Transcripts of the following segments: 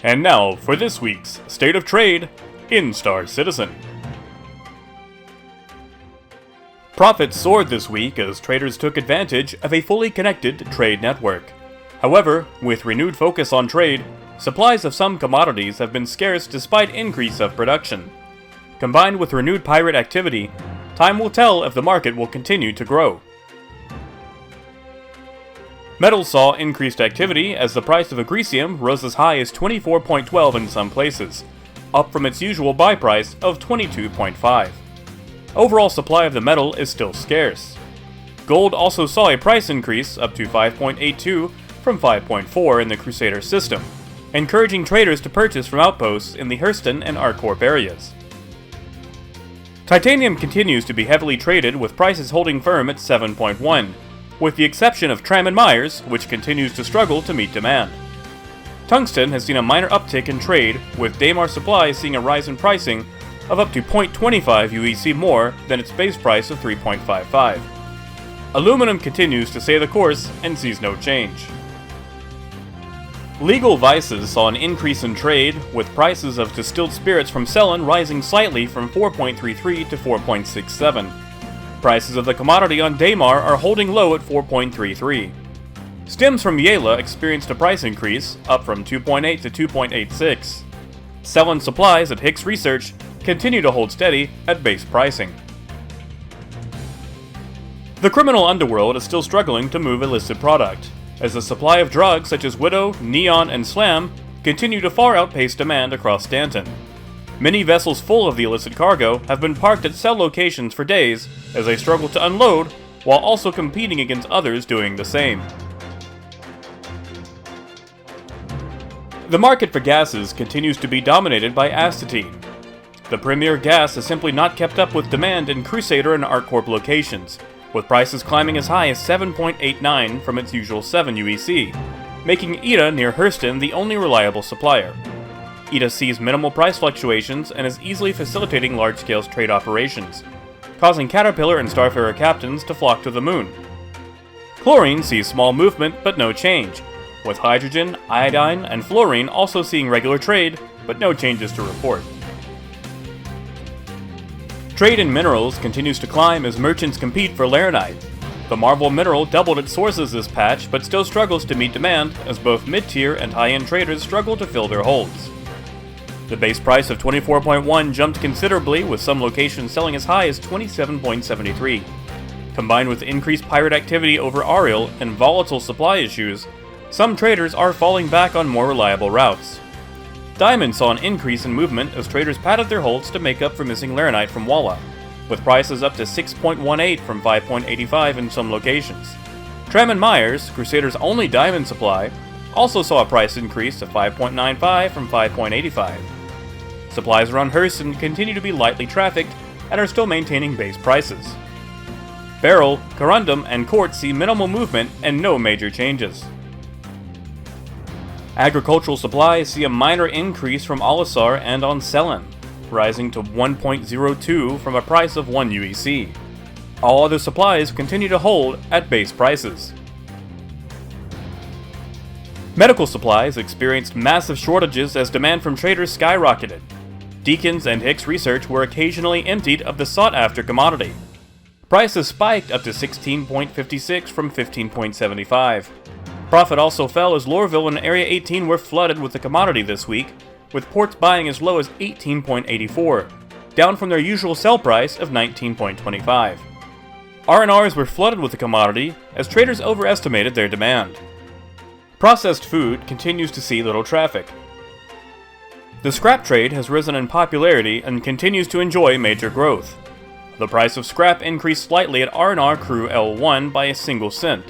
And now for this week's State of Trade in Star Citizen. Profits soared this week as traders took advantage of a fully connected trade network. However, with renewed focus on trade, supplies of some commodities have been scarce despite increase of production. Combined with renewed pirate activity, time will tell if the market will continue to grow. Metals saw increased activity as the price of agricium rose as high as 24.12 in some places, up from its usual buy price of 22.5. Overall supply of the metal is still scarce. Gold also saw a price increase up to 5.82 from 5.4 in the Crusader system, encouraging traders to purchase from outposts in the Hurston and ArcCorp areas. Titanium continues to be heavily traded with prices holding firm at 7.1, with the exception of Tram & Myers, which continues to struggle to meet demand. Tungsten has seen a minor uptick in trade, with Daymar Supply seeing a rise in pricing of up to 0.25 UEC more than its base price of 3.55. Aluminum continues to stay the course and sees no change. Legal vices saw an increase in trade, with prices of distilled spirits from Cellon rising slightly from 4.33 to 4.67. Prices of the commodity on Daymar are holding low at 4.33. Stems from Yela experienced a price increase, up from 2.8 to 2.86. Cellon supplies at Hicks Research continue to hold steady at base pricing. The criminal underworld is still struggling to move illicit product, as the supply of drugs such as Widow, Neon, and Slam continue to far outpace demand across Stanton. Many vessels full of the illicit cargo have been parked at sell locations for days as they struggle to unload, while also competing against others doing the same. The market for gases continues to be dominated by astatine. The premier gas has simply not kept up with demand in Crusader and ArcCorp locations, with prices climbing as high as 7.89 from its usual 7 UEC, making ETA near Hurston the only reliable supplier. ETA sees minimal price fluctuations and is easily facilitating large-scale trade operations, causing Caterpillar and Starfarer captains to flock to the moon. Chlorine sees small movement but no change, with hydrogen, iodine, and fluorine also seeing regular trade but no changes to report. Trade in minerals continues to climb as merchants compete for laranite. The Marvel mineral doubled its sources this patch but still struggles to meet demand as both mid-tier and high-end traders struggle to fill their holds. The base price of 24.1 jumped considerably, with some locations selling as high as 27.73. Combined with increased pirate activity over Ariel and volatile supply issues, some traders are falling back on more reliable routes. Diamond saw an increase in movement as traders padded their holds to make up for missing laranite from Walla, with prices up to 6.18 from 5.85 in some locations. Tram & Myers, Crusader's only diamond supply, also saw a price increase to 5.95 from 5.85. Supplies around Hurston continue to be lightly trafficked and are still maintaining base prices. Beryl, Corundum, and Court see minimal movement and no major changes. Agricultural supplies see a minor increase from Olisar and on Cellon, rising to 1.02 from a price of 1 UEC. All other supplies continue to hold at base prices. Medical supplies experienced massive shortages as demand from traders skyrocketed. Deacons and Hicks Research were occasionally emptied of the sought-after commodity. Prices spiked up to 16.56 from 15.75. Profit also fell as Lorville and Area 18 were flooded with the commodity this week, with ports buying as low as 18.84, down from their usual sell price of 19.25. R&Rs were flooded with the commodity as traders overestimated their demand. Processed food continues to see little traffic. The scrap trade has risen in popularity and continues to enjoy major growth. The price of scrap increased slightly at R&R Crew L1 by a single cent,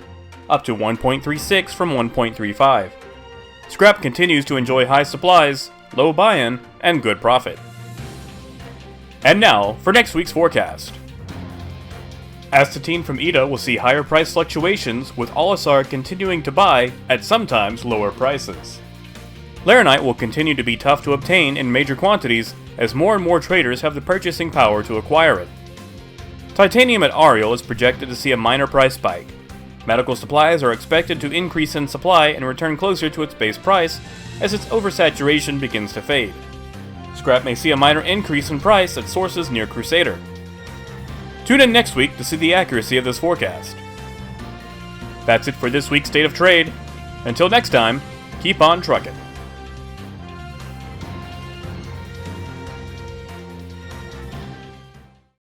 up to 1.36 from 1.35. Scrap continues to enjoy high supplies, low buy-in, and good profit. And now for next week's forecast. Astatine from ETA will see higher price fluctuations, with Olisar continuing to buy at sometimes lower prices. Laranite will continue to be tough to obtain in major quantities as more and more traders have the purchasing power to acquire it. Titanium at Ariel is projected to see a minor price spike. Medical supplies are expected to increase in supply and return closer to its base price as its oversaturation begins to fade. Scrap may see a minor increase in price at sources near Crusader. Tune in next week to see the accuracy of this forecast. That's it for this week's State of Trade. Until next time, keep on trucking.